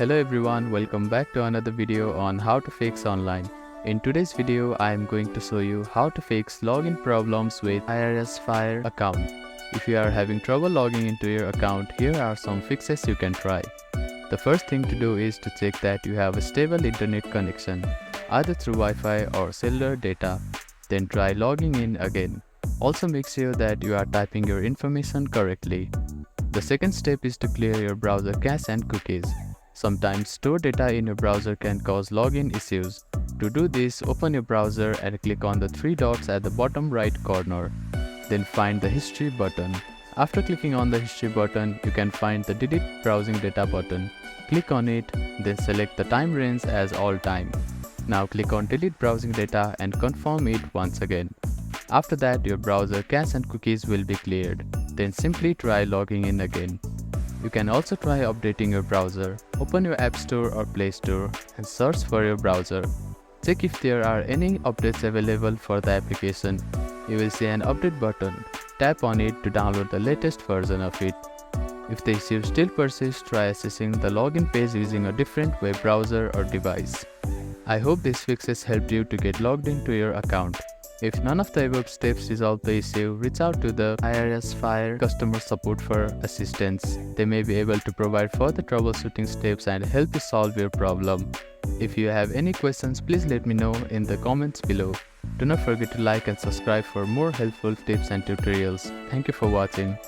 Hello everyone, welcome back to another video on how to fix online. In today's video, I am going to show you how to fix login problems with IRS FIRE account. If you are having trouble logging into your account, here are some fixes you can try. The first thing to do is to check that you have a stable internet connection, either through Wi-Fi or cellular data. Then try logging in again. Also make sure that you are typing your information correctly. The second step is to clear your browser cache and cookies. Sometimes stored data in your browser can cause login issues. To do this, open your browser and click on the three dots at the bottom right corner. Then find the History button. After clicking on the History button, you can find the Delete Browsing Data button. Click on it, then select the time range as all time. Now click on Delete Browsing Data and confirm it once again. After that, your browser cache and cookies will be cleared. Then simply try logging in again. You can also try updating your browser. Open your App Store or Play Store and search for your browser. Check if there are any updates available for the application. You will see an update button. Tap on it to download the latest version of it. If the issue still persists, try accessing the login page using a different web browser or device. I hope these fixes helped you to get logged into your account. If none of the above steps resolve the issue, reach out to the IRS FIRE customer support for assistance. They may be able to provide further troubleshooting steps and help you solve your problem. If you have any questions, please let me know in the comments below. Do not forget to like and subscribe for more helpful tips and tutorials. Thank you for watching.